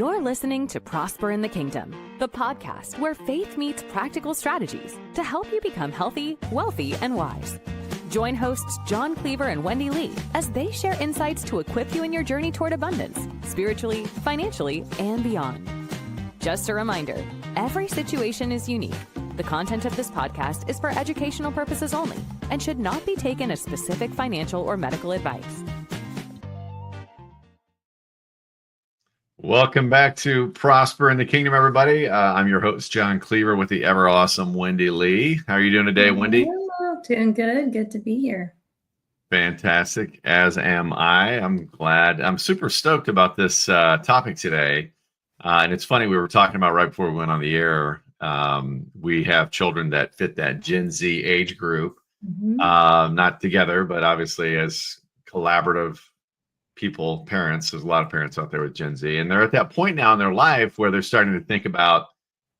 You're listening to Prosper in the Kingdom, the podcast where faith meets practical strategies to help you become healthy, wealthy, and wise. Join hosts Jon Cleaver and Wendy Lee as they share insights to equip you in your journey toward abundance, spiritually, financially, and beyond. Just a reminder, every situation is unique. The content of this podcast is for educational purposes only and should not be taken as specific financial or medical advice. Welcome back to Prosper in the Kingdom, everybody. I'm your host, Jon Cleaver, with the ever awesome Wendy Lee. How are you doing today, Wendy? Hello, doing good. Good to be here. Fantastic, as am I. I'm glad. I'm super stoked about this topic today. And it's funny, we were talking about right before we went on the air. We have children that fit that Gen Z age group, not together, but obviously as collaborative people, parents. There's a lot of parents out there with Gen Z, and they're at that point now in their life where they're starting to think about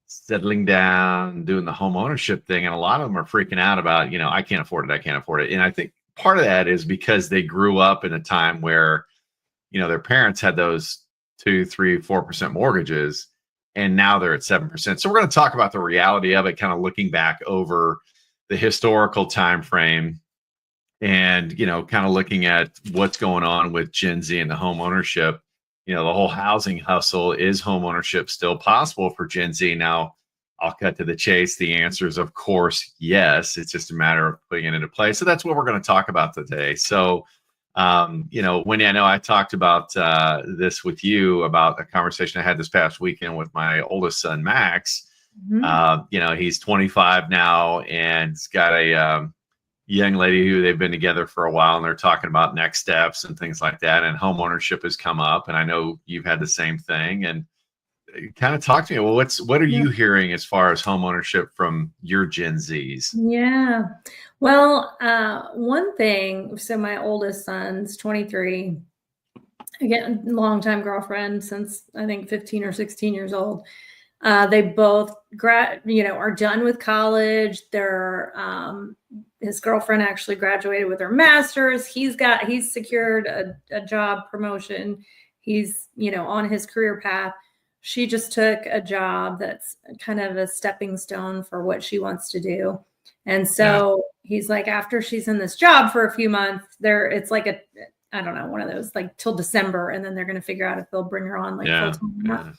settling down, doing the home ownership thing. And a lot of them are freaking out about, I can't afford it. I can't afford it. And I think part of that is because they grew up in a time where, their parents had those 2, 3, 4% mortgages, and now they're at 7%. So we're going to talk about the reality of it, kind of looking back over the historical time frame and, kind of looking at what's going on with Gen Z and the home ownership. The whole housing hustle. Is home ownership still possible for Gen Z? Now, I'll cut to the chase. The answer is, of course, yes. It's just a matter of putting it into place. So that's what we're going to talk about today. So, Wendy, I know I talked about this with you about a conversation I had this past weekend with my oldest son, Max. He's 25 now, and he's got a young lady who they've been together for a while, and they're talking about next steps and things like that. And home ownership has come up, and I know you've had the same thing. And kind of talk to me. Well, what are you hearing as far as home ownership from your Gen Zs? Yeah. Well, one thing, so my oldest son's 23, again, longtime girlfriend since I think 15 or 16 years old. They both are done with college. His girlfriend actually graduated with her master's. He's secured a job promotion. He's, on his career path. She just took a job that's kind of a stepping stone for what she wants to do. And so he's like, after she's in this job for a few months, it's like I don't know, one of those like till December, and then they're going to figure out if they'll bring her on full-time or not.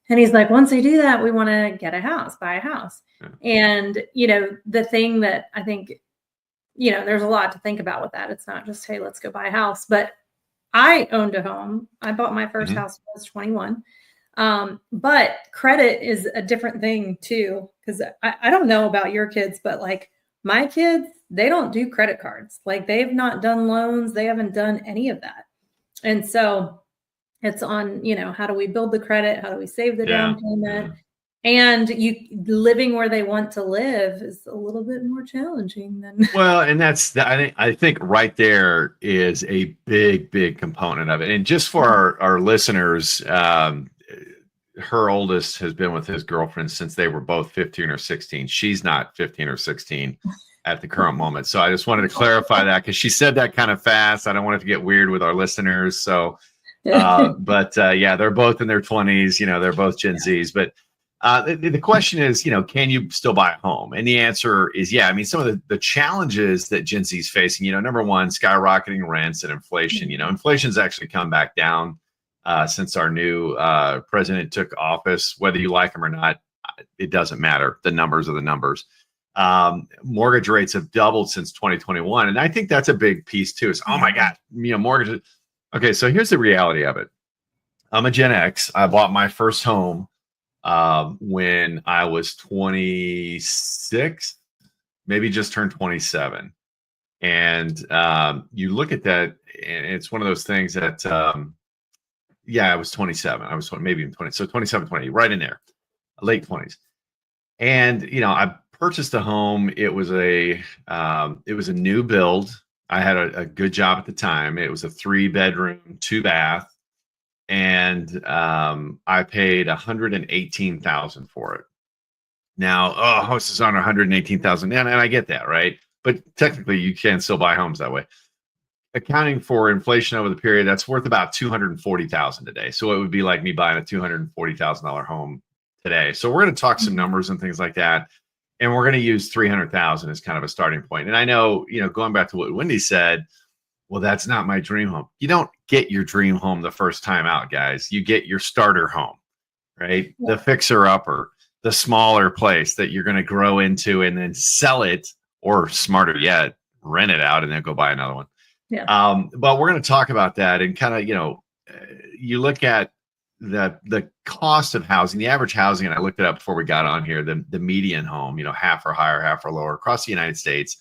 And he's like, once they do that, we want to get a house, buy a house. And, the thing that I think, there's a lot to think about with that. It's not just, hey, let's go buy a house. But I owned a home. I bought my first house when I was 21. But credit is a different thing too, because I don't know about your kids, but like my kids, they don't do credit cards. Like they've not done loans. They haven't done any of that. And so it's on, how do we build the credit? How do we save the down payment? And living where they want to live is a little bit more challenging than. Well, and I think right there is a big component of it. And just for our listeners, her oldest has been with his girlfriend since they were both 15 or 16. She's not 15 or 16 at the current moment. So I just wanted to clarify that because she said that kind of fast. I don't want it to get weird with our listeners. So, but they're both in their 20s. They're both Gen Zs. But the question is, can you still buy a home? And the answer is yeah. I mean, some of the challenges that Gen Z is facing, number one, skyrocketing rents and inflation. Inflation's actually come back down since our new president took office. Whether you like him or not, it doesn't matter. The numbers are the numbers. Mortgage rates have doubled since 2021. And I think that's a big piece too. Is, oh my God, mortgages. Okay, so here's the reality of it. I'm a Gen X. I bought my first home when I was 26, maybe just turned 27. And you look at that, and it's one of those things that, I was 27. I was maybe even 20. So 27, 20, right in there, late 20s. And, I purchased a home. It was a new build. I had a good job at the time. It was a 3-bedroom, 2-bath. And I paid $118,000 for it. Now, house is on $118,000, and I get that, right? But technically, you can still buy homes that way. accounting for inflation over the period, that's worth about $240,000 today. So it would be like me buying a $240,000 home today. So we're going to talk some numbers and things like that. And we're going to use 300,000 as kind of a starting point. And I know, going back to what Wendy said, well, that's not my dream home. You don't get your dream home the first time out, guys. You get your starter home, right? Yeah. The fixer upper, the smaller place that you're going to grow into and then sell it, or smarter yet, rent it out and then go buy another one. Yeah. But we're going to talk about that and kind of, you look at the cost of housing, the average housing, and I looked it up before we got on here, the median home, half or higher, half or lower across the United States,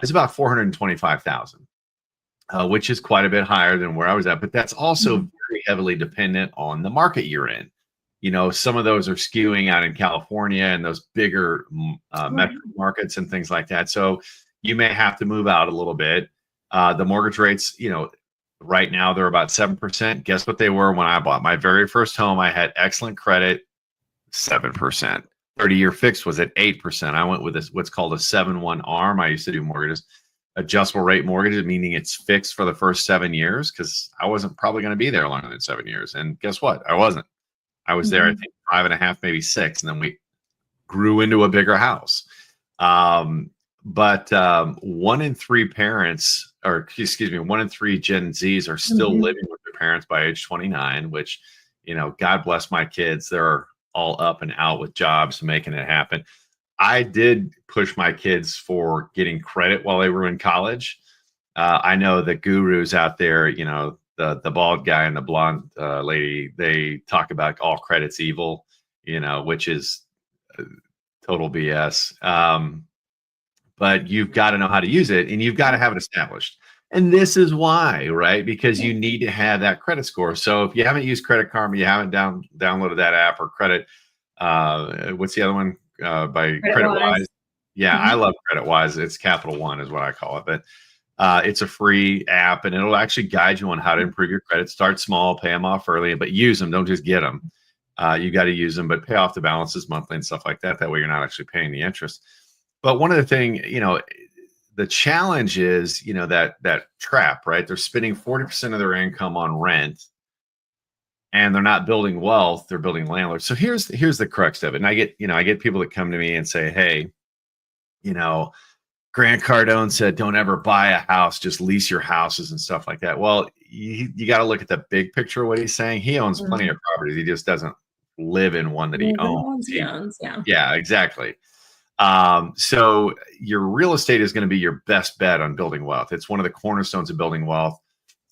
is about $425,000, which is quite a bit higher than where I was at. But that's also very heavily dependent on the market you're in. Some of those are skewing out in California and those bigger metro markets and things like that. So you may have to move out a little bit. The mortgage rates, right now they're about 7%. Guess what they were when I bought my very first home? I had excellent credit, 7%. 30-year fixed was at 8%. I went with what's called a 7-1 ARM. I used to do mortgages, adjustable rate mortgages, meaning it's fixed for the first 7 years because I wasn't probably going to be there longer than 7 years. And guess what? I wasn't. I was there, I think 5.5, maybe 6, and then we grew into a bigger house. But 1 in 3 parents, or excuse me, 1 in 3 Gen Zs are still living with their parents by age 29, which, God bless my kids. They're all up and out with jobs, making it happen. I did push my kids for getting credit while they were in college. I know the gurus out there, the bald guy and the blonde lady, they talk about all credit's evil, which is total BS. But you've got to know how to use it and you've got to have it established. And this is why, right? Because you need to have that credit score. So if you haven't used Credit Karma, you haven't downloaded that app, or Credit, what's the other one? By CreditWise. Yeah, I love CreditWise. It's Capital One is what I call it. But it's a free app and it'll actually guide you on how to improve your credit. Start small, pay them off early, but use them. Don't just get them. You got to use them, but pay off the balances monthly and stuff like that. That way you're not actually paying the interest. But one of the things, the challenge is, that trap, right? They're spending 40% of their income on rent and they're not building wealth. They're building landlords. So here's the crux of it. And I get people that come to me and say, hey, Grant Cardone said, don't ever buy a house, just lease your houses and stuff like that. Well, you got to look at the big picture of what he's saying. He owns plenty of properties. He just doesn't live in one that he owns. Yeah, exactly. So your real estate is going to be your best bet on building wealth. It's one of the cornerstones of building wealth.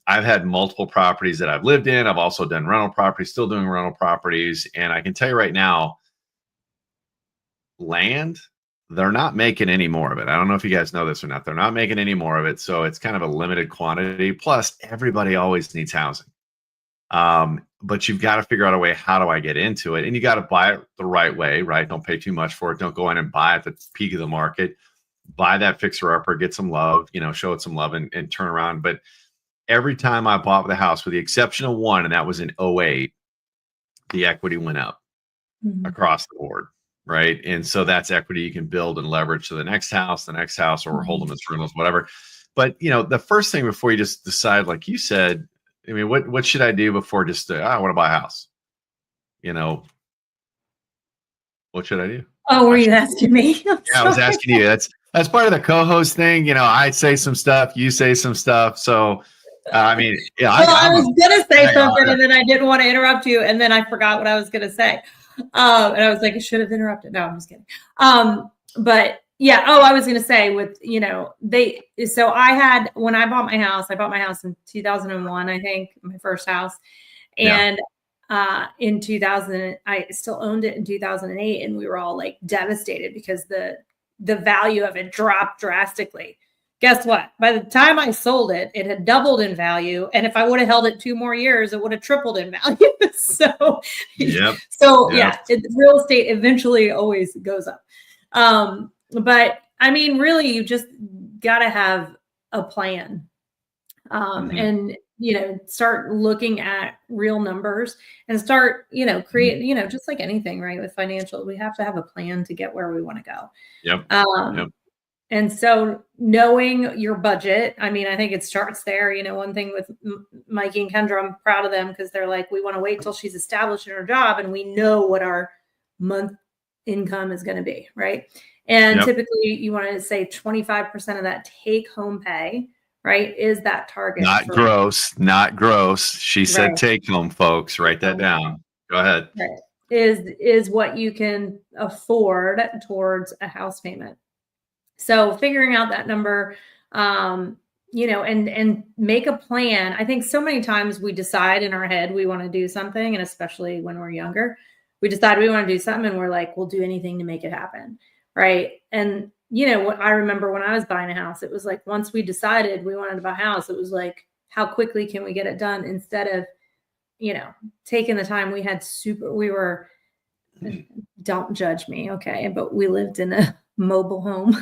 I've had multiple properties that I've lived in. I've also done rental properties, still doing rental properties. And I can tell you right now, land, they're not making any more of it. I don't know if you guys know this or not. They're not making any more of it. So it's kind of a limited quantity. Plus, everybody always needs housing. But you've got to figure out a way, how do I get into it? And you got to buy it the right way, right? Don't pay too much for it. Don't go in and buy at the peak of the market. Buy that fixer upper, get some love, show it some love and turn around. But every time I bought the house, with the exception of one, and that was in 2008, the equity went up across the board, right? And so that's equity you can build and leverage to the next house, or hold them as rentals, whatever. But, the first thing before you just decide, like you said, I mean, what should I do before just I want to buy a house? What should I do? Oh, were you asking me? Yeah, I was asking you. That's part of the co-host thing. I say some stuff, you say some stuff. So, I mean, yeah. Well, I was gonna say something, and then I didn't want to interrupt you, and then I forgot what I was gonna say. And I was like, I should have interrupted. No, I'm just kidding. But yeah. Oh, I was going to say so when I bought my house in 2001, I think, my first house. And in 2000, I still owned it in 2008. And we were all like devastated because the value of it dropped drastically. Guess what? By the time I sold it, it had doubled in value. And if I would have held it 2 more years, it would have tripled in value. Real estate eventually always goes up. But I mean, really, you just got to have a plan, and, start looking at real numbers and start, create, just like anything, right? With financial, we have to have a plan to get where we want to go. And so knowing your budget, I mean, I think it starts there. You know, one thing with Mikey and Kendra, I'm proud of them because they're like, we want to wait till she's established in her job and we know what our month income is going to be, right? And typically you want to say 25% of that take home pay, right, is that target. Not gross, not gross. She said take home, folks. Write that down. Go ahead. Right. Is what you can afford towards a house payment. So figuring out that number, you know, and make a plan. I think so many times we decide in our head we want to do something, and especially when we're younger, we decide we want to do something and we're like, we'll do anything to make it happen. Right. And, you know, what I remember when I was buying a house, it was like, once we decided we wanted to buy a house, it was like, how quickly can we get it done instead of, you know, taking the time. We were, don't judge me. Okay. But we lived in a mobile home.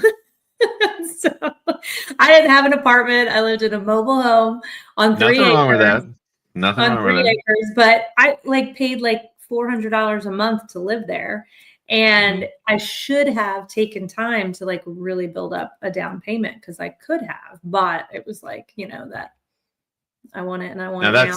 So I didn't have an apartment. I lived in a mobile home on 3 acres. Nothing wrong with that. Nothing on wrong 3 with that. acres, but I like paid like $400 a month to live there. And I should have taken time to like really build up a down payment because I could have, but it was like, you know, that I want it and I want it now.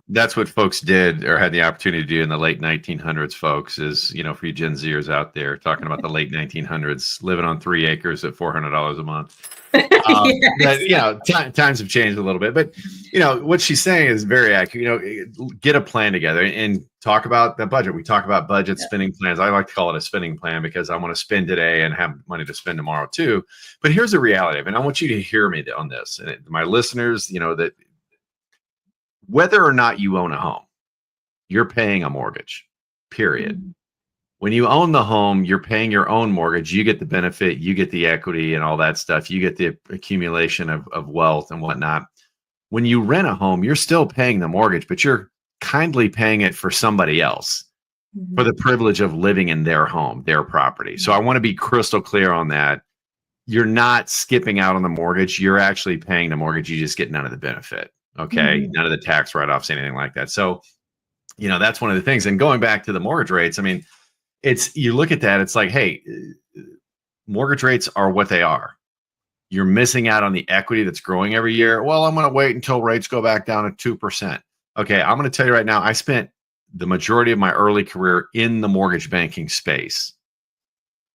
That's what folks did or had the opportunity to do in the late 1900s, folks, is, you know, for you Gen Zers out there talking about the late 1900s, living on 3 acres at $400 a month. Yes. But, you know, times have changed a little bit, but, you know, what she's saying is very accurate. You know, get a plan together and talk about the budget. We talk about budget spending plans. I like to call it a spending plan because I want to spend today and have money to spend tomorrow too. But here's the reality of it, and I want you to hear me on this. And my listeners, you know, that whether or not you own a home, you're paying a mortgage, period. Mm-hmm. When you own the home, you're paying your own mortgage. You get the benefit, you get the equity and all that stuff. You get the accumulation of wealth and whatnot. When you rent a home, you're still paying the mortgage, but you're kindly paying it for somebody else for the privilege of living in their home, their property. So I want to be crystal clear on that. You're not skipping out on the mortgage. You're actually paying the mortgage. You just get none of the benefit. Okay. None of the tax write-offs, anything like that. So, you know, that's one of the things. And going back to the mortgage rates, I mean, you look at that, it's like, hey, mortgage rates are what they are. You're missing out on the equity that's growing every year. Well, I'm going to wait until rates go back down to 2%. Okay. I'm going to tell you right now, I spent the majority of my early career in the mortgage banking space.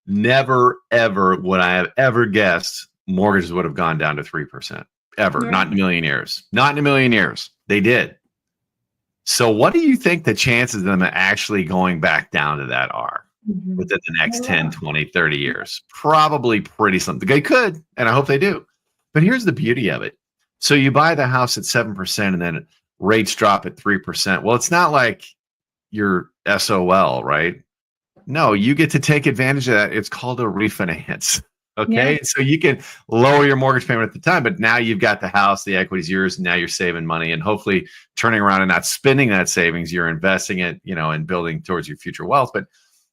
Never, ever would I have ever guessed mortgages would have gone down to 3%. Ever. Not in a million years. Not in a million years. They did. So what do you think the chances of them actually going back down to that are within the next 10, 20, 30 years? Probably pretty slim. They could, and I hope they do. But here's the beauty of it. So you buy the house at 7% and then rates drop at 3%. Well, it's not like you're SOL, right? No, you get to take advantage of that. It's called a refinance. Okay. Yeah. So you can lower your mortgage payment at the time, but now you've got the house, the equity's yours. Now you're saving money and hopefully turning around and not spending that savings. You're investing it, you know, and building towards your future wealth. But,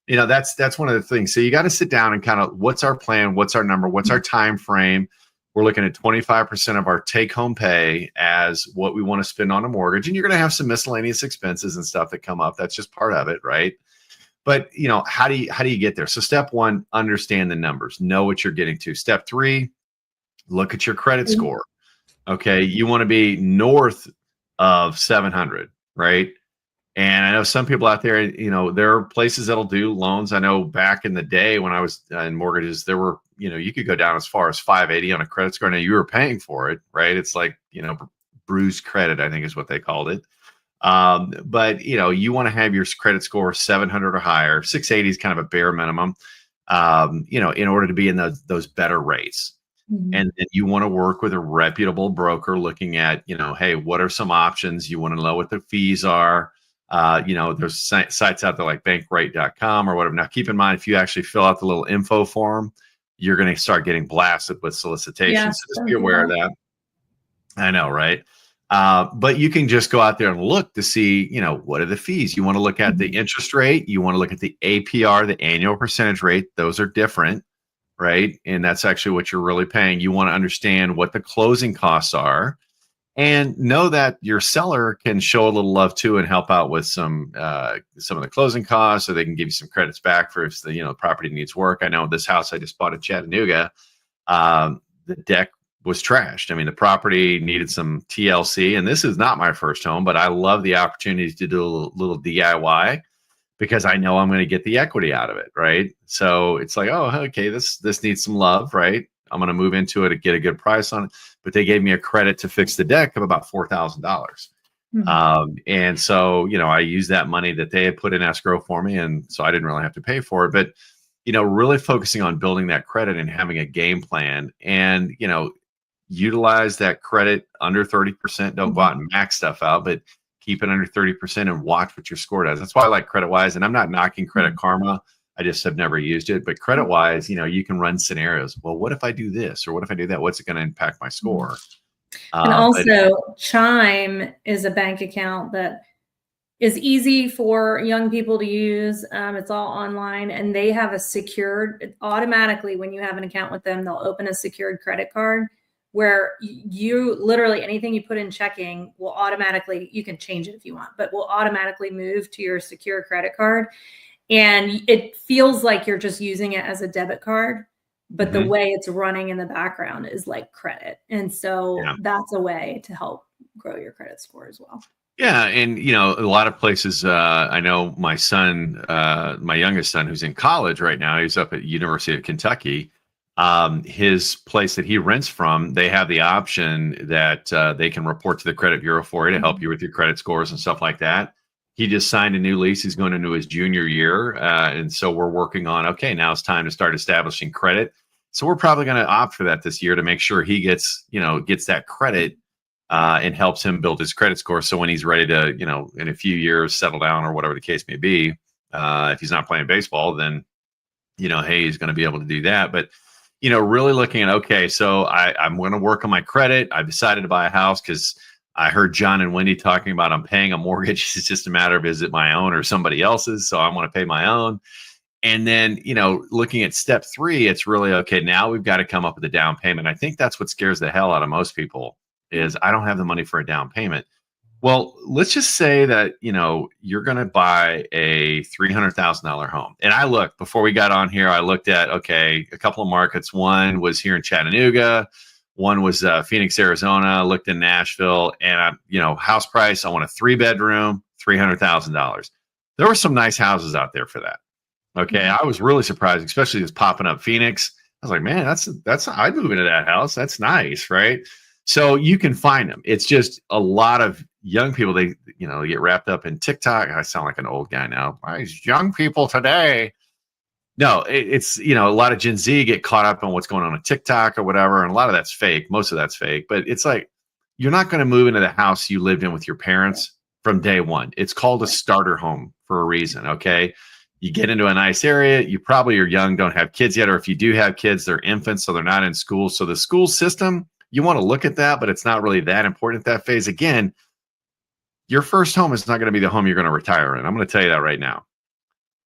you know, that's one of the things. So you got to sit down and kind of, what's our plan? What's our number? What's our time frame? We're looking at 25% of our take home pay as what we want to spend on a mortgage. And you're going to have some miscellaneous expenses and stuff that come up. That's just part of it. Right. But, you know, how do you get there? So step one, understand the numbers, know what you're getting to. Step three, look at your credit score. Okay. You want to be north of 700, right? And I know some people out there, you know, there are places that'll do loans. I know back in the day when I was in mortgages, there were, you know, you could go down as far as 580 on a credit score. Now you were paying for it, right? It's like, you know, bruised credit, I think is what they called it. But you know, you want to have your credit score 700 or higher. 680 is kind of a bare minimum, you know, in order to be in those better rates. And then you want to work with a reputable broker looking at, you know, hey, what are some options? You want to know what the fees are. You know, there's sites out there like bankrate.com or whatever. Now, keep in mind, if you actually fill out the little info form, you're going to start getting blasted with solicitations. Yeah, so just be aware of that. I know, right? But you can just go out there and look to see, you know, what are the fees? You want to look at the interest rate. You want to look at the APR, the annual percentage rate. Those are different, right? And that's actually what you're really paying. You want to understand what the closing costs are and know that your seller can show a little love too and help out with some of the closing costs, so they can give you some credits back for if the, you know, property needs work. I know this house I just bought in Chattanooga. The deck was trashed. I mean, the property needed some TLC, and this is not my first home, but I love the opportunity to do a little DIY because I know I'm going to get the equity out of it, right? So it's like, oh, okay, this needs some love, right? I'm going to move into it to get a good price on it, but they gave me a credit to fix the deck of about $4,000. And so, I used that money that they had put in escrow for me, and so I didn't really have to pay for it. But really focusing on building that credit and having a game plan, and utilize that credit under 30%. Don't go out and max stuff out, but keep it under 30% and watch what your score does. That's why I like CreditWise, and I'm not knocking Credit Karma. I just have never used it. But CreditWise, you can run scenarios. Well, what if I do this, or what if I do that? What's it going to impact my score? And also, Chime is a bank account that is easy for young people to use. It's all online, and they have a secured, automatically when you have an account with them, they'll open a secured credit card where you literally anything you put in checking will automatically, you can change it if you want, but will automatically move to your secure credit card. And it feels like you're just using it as a debit card, but the way it's running in the background is like credit. And so that's a way to help grow your credit score as well. Yeah. And, a lot of places, I know my son, my youngest son, who's in college right now, he's up at University of Kentucky. His place that he rents from, they have the option that they can report to the credit bureau for you to help you with your credit scores and stuff like that. He just signed a new lease. He's going into his junior year. And so we're working on, okay, now it's time to start establishing credit. So we're probably going to opt for that this year to make sure he gets that credit and helps him build his credit score. So when he's ready to, in a few years, settle down or whatever the case may be, if he's not playing baseball, then, hey, he's going to be able to do that. But, really looking at, okay, so I'm going to work on my credit. I've decided to buy a house because I heard Jon and Wendy talking about I'm paying a mortgage. It's just a matter of, is it my own or somebody else's? So I want to pay my own. And then, looking at step 3, it's really, okay, now we've got to come up with a down payment. I think that's what scares the hell out of most people is I don't have the money for a down payment. Well, let's just say that, you're going to buy a $300,000 home. And I looked, before we got on here, I looked at, okay, a couple of markets. One was here in Chattanooga. One was Phoenix, Arizona. Looked in Nashville, and house price, I want a 3-bedroom, $300,000. There were some nice houses out there for that. Okay. I was really surprised, especially this popping up Phoenix. I was like, man, that's, I'd move into that house. That's nice. Right. So you can find them. It's just a lot of young people, they get wrapped up in TikTok. I sound like an old guy now. Why is young people today? No, it's, a lot of Gen Z get caught up on what's going on TikTok or whatever. And a lot of that's fake. Most of that's fake. But it's like, you're not going to move into the house you lived in with your parents from day one. It's called a starter home for a reason. Okay. You get into a nice area. You probably are young, don't have kids yet. Or if you do have kids, they're infants, so they're not in school. So the school system, you want to look at that, but it's not really that important at that phase. Again, your first home is not going to be the home you're going to retire in. I'm going to tell you that right now.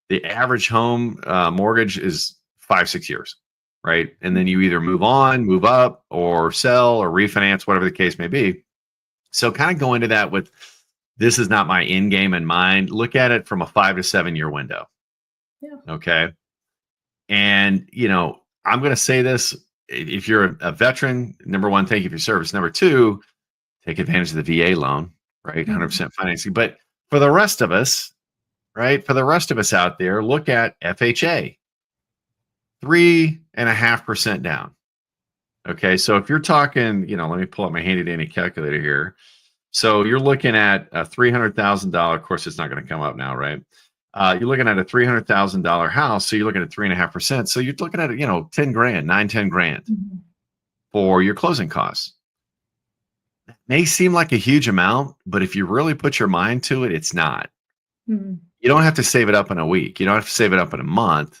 The average home mortgage is 5-6 years, right? And then you either move on, move up, or sell or refinance, whatever the case may be. So kind of go into that with, this is not my end game in mind. Look at it from a 5 to 7 year window. Yeah. Okay. And, I'm going to say this, if you're a veteran, number one, thank you for your service. Number two, take advantage of the VA loan, right? 100% financing. But for the rest of us, right? For the rest of us out there, look at FHA, 3.5% down. Okay. So if you're talking, let me pull up my handy dandy calculator here. So you're looking at a $300,000. Of course, it's not going to come up now, right? You're looking at a $300,000 house. So you're looking at 3.5%. So you're looking at, 10 grand, 10 grand for your closing costs. It may seem like a huge amount, but if you really put your mind to it, it's not. You don't have to save it up in a week. You don't have to save it up in a month.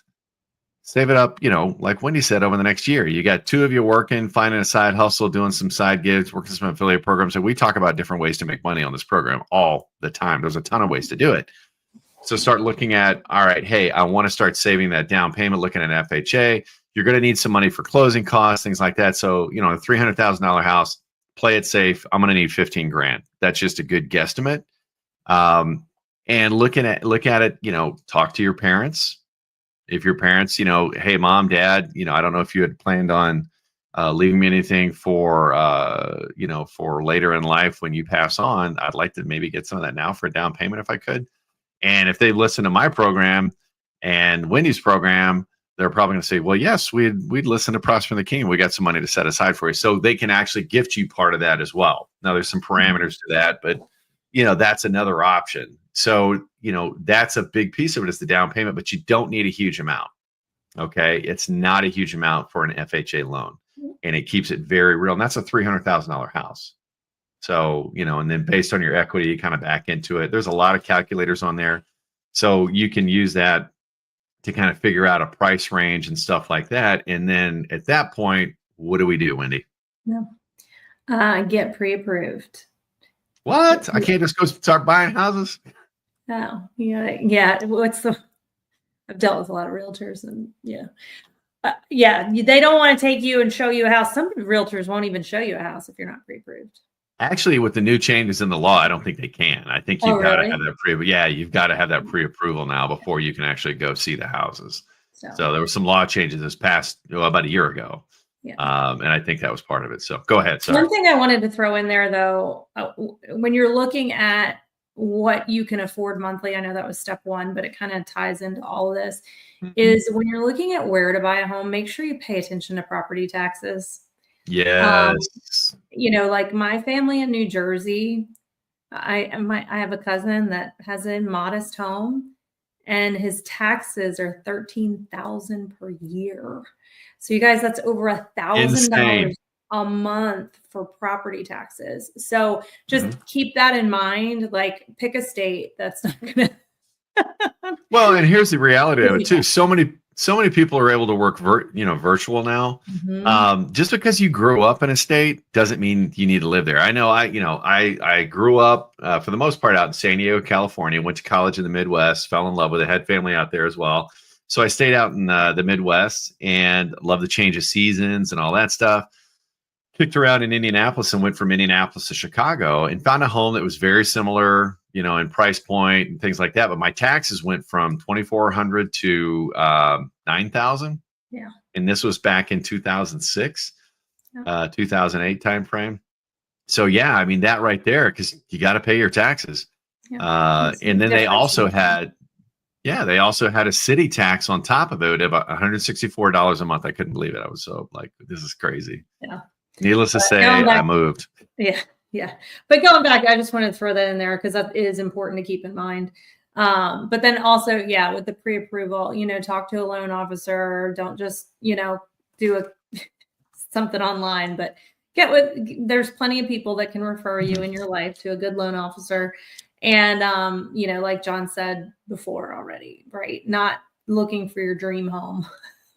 Save it up, like Wendy said, over the next year. You got 2 of you working, finding a side hustle, doing some side gigs, working some affiliate programs. And we talk about different ways to make money on this program all the time. There's a ton of ways to do it. So start looking at, all right, hey, I want to start saving that down payment, looking at FHA. You're going to need some money for closing costs, things like that. So, a $300,000 house, play it safe. I'm going to need 15 grand. That's just a good guesstimate. And look at it, talk to your parents. If your parents, hey, mom, dad, I don't know if you had planned on, leaving me anything for, for later in life when you pass on. I'd like to maybe get some of that now for a down payment if I could. And if they listen to my program and Wendy's program, they're probably going to say, well, yes, we'd listen to Prosper the King. We got some money to set aside for you. So they can actually gift you part of that as well. Now there's some parameters to that, but that's another option. So, that's a big piece of it is the down payment, but you don't need a huge amount. Okay. It's not a huge amount for an FHA loan, and it keeps it very real. And that's a $300,000 house. So, and then based on your equity, you kind of back into it. There's a lot of calculators on there. So you can use that to kind of figure out a price range and stuff like that. And then at that point, what do we do, Wendy? Get pre-approved. What? I can't just go start buying houses? Oh, yeah. I've dealt with a lot of realtors, and they don't want to take you and show you a house. Some realtors won't even show you a house if you're not pre-approved. Actually, with the new changes in the law, I don't think they can. I think you've got to have that you've got to have that pre-approval now before you can actually go see the houses. So there were some law changes this past about a year ago. Yeah. And I think that was part of it. So go ahead. Sorry. One thing I wanted to throw in there, though, when you're looking at what you can afford monthly, I know that was step one, but it kind of ties into all of this, is when you're looking at where to buy a home, make sure you pay attention to property taxes. Yes. Like my family in New Jersey, I have a cousin that has a modest home, and his taxes are $13,000 per year. So you guys, that's over $1,000 a month for property taxes. So just keep that in mind. Like, pick a state that's not gonna. Well, and here's the reality of it too. So many people are able to work virtual now. Just because you grew up in a state doesn't mean you need to live there. I know I grew up for the most part out in San Diego, California, went to college in the Midwest, fell in love with it, had family out there as well. So I stayed out in the Midwest and loved the change of seasons and all that stuff. Kicked around in Indianapolis and went from Indianapolis to Chicago and found a home that was very similar, in price point and things like that. But my taxes went from $2,400 to $9,000. Yeah. And this was back in 2006, 2008 timeframe. So that right there, because you got to pay your taxes. Yeah. And then they also had a city tax on top of it of $164 a month. I couldn't believe it. I was so like, this is crazy. Yeah. Needless to say, I moved. Yeah. Yeah. But going back, I just wanted to throw that in there because that is important to keep in mind. But then also, with the pre-approval, talk to a loan officer. Don't just, do something online, but there's plenty of people that can refer you in your life to a good loan officer. And, like Jon said before already, right? Not looking for your dream home,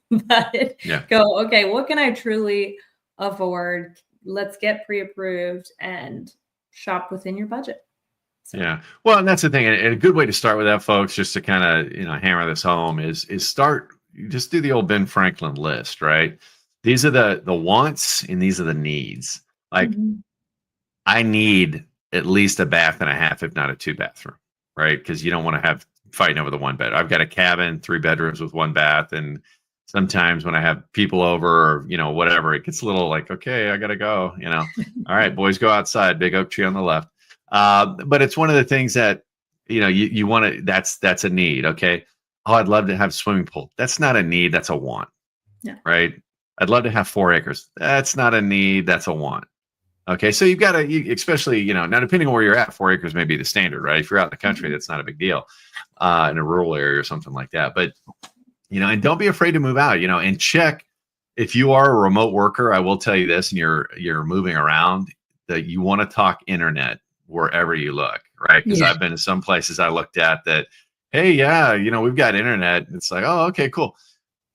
but go, okay, what can I truly afford? Let's get pre-approved and shop within your budget. So. Yeah. Well, and that's the thing. And a good way to start with that, folks, just to kind of, hammer this home is just do the old Ben Franklin list, right? These are the wants and these are the needs. Like I need at least a bath and a half, if not a 2-bathroom, right? Because you don't want to have fighting over the 1 bed. I've got a cabin, 3 bedrooms with 1 bath. And sometimes when I have people over or, whatever, it gets a little like, okay, I got to go, all right, boys, go outside, big oak tree on the left. But it's one of the things that, you want to, that's a need. Okay. Oh, I'd love to have a swimming pool. That's not a need. That's a want. Yeah. Right. I'd love to have 4 acres. That's not a need. That's a want. Okay. So you've got to, especially, now depending on where you're at, 4 acres may be the standard, right? If you're out in the country, that's not a big deal, in a rural area or something like that. But, and don't be afraid to move out, and check if you are a remote worker. I will tell you this, and you're moving around, that you want to talk internet wherever you look, right? Because I've been to some places I looked at that, hey, we've got internet. It's like, oh, okay, cool.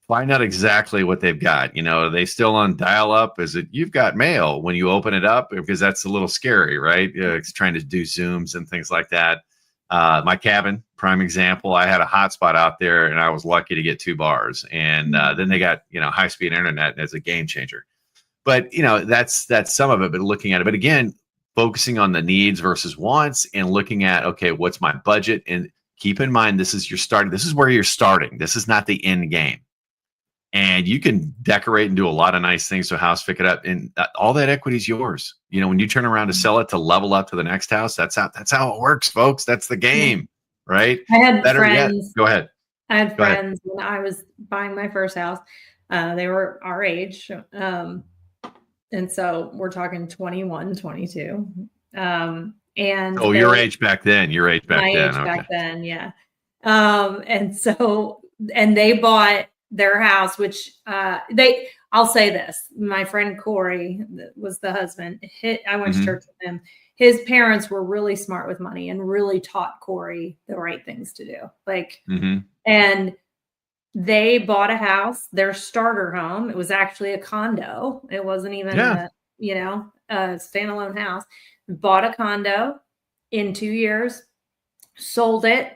Find out exactly what they've got. Are they still on dial-up? Is it you've got mail when you open it up? Because that's a little scary, right? It's trying to do Zooms and things like that. My cabin, prime example, I had a hotspot out there and I was lucky to get 2 bars. And then they got, high-speed internet as a game changer. But, that's some of it, but looking at it. But again, focusing on the needs versus wants and looking at, okay, what's my budget? And keep in mind, this is where you're starting. This is not the end game. and you can decorate and do a lot of nice things to a house, pick it up, and all that equity is yours. You know, when you turn around to sell it to level up to the next house, that's how it works, folks. That's the game, right? I had Better yet, friends. go ahead. I had friends when I was buying my first house. They were our age. And so we're talking 21, 22. And your age back then. Your age back my then. age Okay. back then, yeah. And they bought their house, which I'll say this. My friend Corey was the husband. I went to church with him. His parents were really smart with money and really taught Corey the right things to do. And they bought a house, their starter home. It was actually a condo. It wasn't even a standalone house. Bought a condo in 2 years, sold it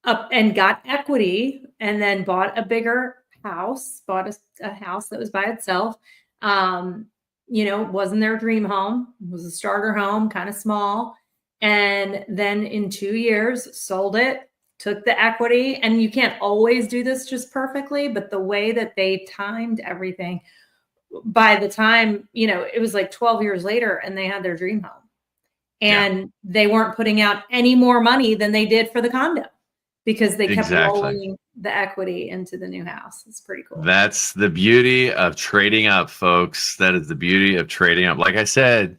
up and got equity, and then bought a bigger house, bought a house that was by itself. Wasn't their dream home. It was a starter home, kind of small. And then in 2 years, sold it, took the equity. And you can't always do this just perfectly, but the way that they timed everything, by the time, it was like 12 years later and they had their dream home. And they weren't putting out any more money than they did for the condo because they kept rolling the equity into the new house. It's pretty cool. That's the beauty of trading up, folks. That is the beauty of trading up. Like I said,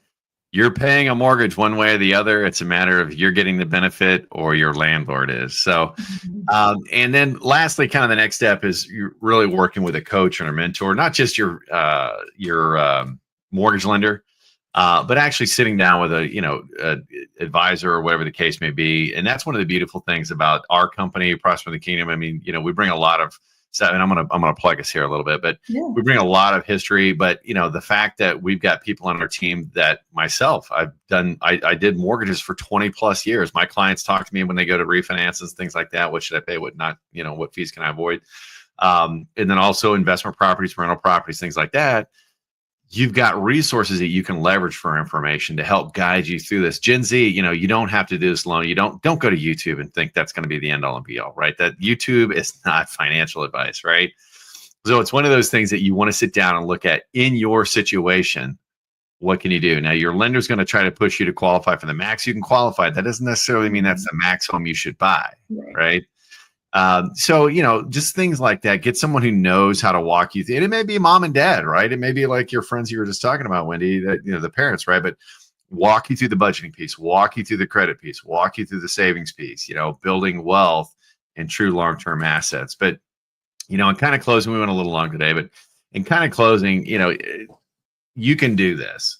you're paying a mortgage one way or the other. It's a matter of you're getting the benefit or your landlord is. So, and then lastly, kind of the next step is you're really working with a coach or a mentor, not just your mortgage lender, but actually sitting down with a advisor or whatever the case may be. And that's one of the beautiful things about our company, Prosper in the Kingdom. I mean, we bring a lot of stuff, and I'm gonna plug us here a little bit, but we bring a lot of history. But the fact that we've got people on our team that myself, I did mortgages for 20 plus years. My clients talk to me when they go to refinances, things like that. What should I pay? What not? What fees can I avoid? And then also investment properties, rental properties, things like that. You've got resources that you can leverage for information to help guide you through this. Gen Z, you don't have to do this alone. You don't go to YouTube and think that's going to be the end all and be all, right? That YouTube is not financial advice, right? So it's one of those things that you want to sit down and look at in your situation. What can you do? Now, your lender's going to try to push you to qualify for the max you can qualify. That doesn't necessarily mean that's the max home you should buy, right? So, just things like that. Get someone who knows how to walk you through. And it may be mom and dad, right? It may be like your friends you were just talking about, Wendy, that, the parents, right? But walk you through the budgeting piece, walk you through the credit piece, walk you through the savings piece, building wealth and true long-term assets. But, in kind of closing, we went a little long today, but in kind of closing, you can do this.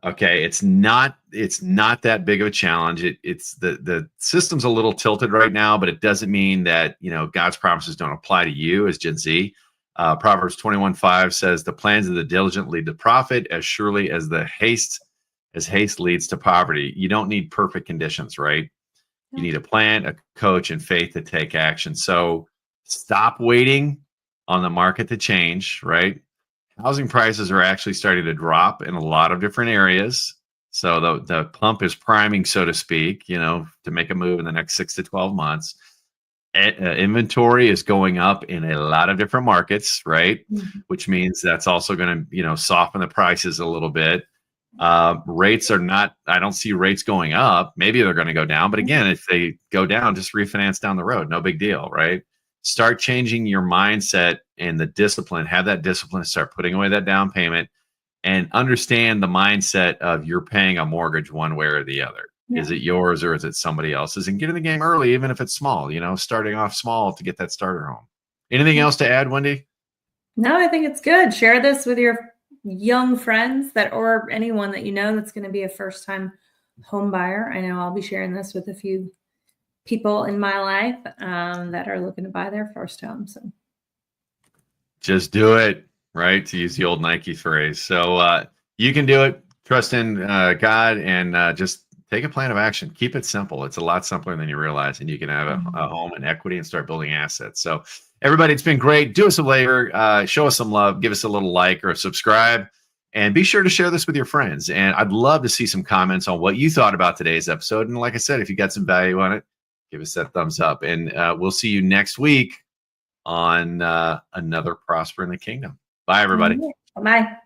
Okay, it's not that big of a challenge. It's the system's a little tilted right now, but it doesn't mean that God's promises don't apply to you as Gen Z. Proverbs 21:5 says, "The plans of the diligent lead to profit, as surely as haste leads to poverty." You don't need perfect conditions, right? You need a plan, a coach, and faith to take action. So stop waiting on the market to change, right? Housing prices are actually starting to drop in a lot of different areas. So the pump is priming, so to speak, to make a move in the next 6 to 12 months. Inventory is going up in a lot of different markets, right? Which means that's also going to, soften the prices a little bit. Rates are not, I don't see rates going up. Maybe they're going to go down. But again, if they go down, just refinance down the road. No big deal, right? Start changing your mindset and the discipline. Have that discipline to start putting away that down payment and understand the mindset of you're paying a mortgage one way or the other. Is it yours or is it somebody else's? And get in the game early, even if it's small, starting off small to get that starter home. Anything else to add, Wendy? No, I think it's good. Share this with your young friends or anyone that that's going to be a first-time home buyer. I know I'll be sharing this with a few people in my life that are looking to buy their first home. So just do it, right? To use the old Nike phrase. So you can do it. Trust in God and just take a plan of action. Keep it simple. It's a lot simpler than you realize, and you can have a home and equity and start building assets. So everybody, it's been great. Do us a favor, show us some love, give us a little like or subscribe, and be sure to share this with your friends. And I'd love to see some comments on what you thought about today's episode. And like I said, if you got some value on it, give us that thumbs up. And we'll see you next week on another Prosper in the Kingdom. Bye, everybody. Bye.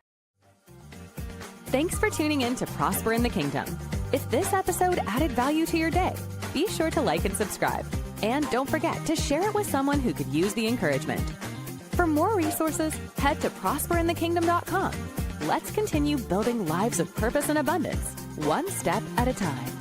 Thanks for tuning in to Prosper in the Kingdom. If this episode added value to your day, be sure to like and subscribe. And don't forget to share it with someone who could use the encouragement. For more resources, head to prosperinthekingdom.com. Let's continue building lives of purpose and abundance, one step at a time.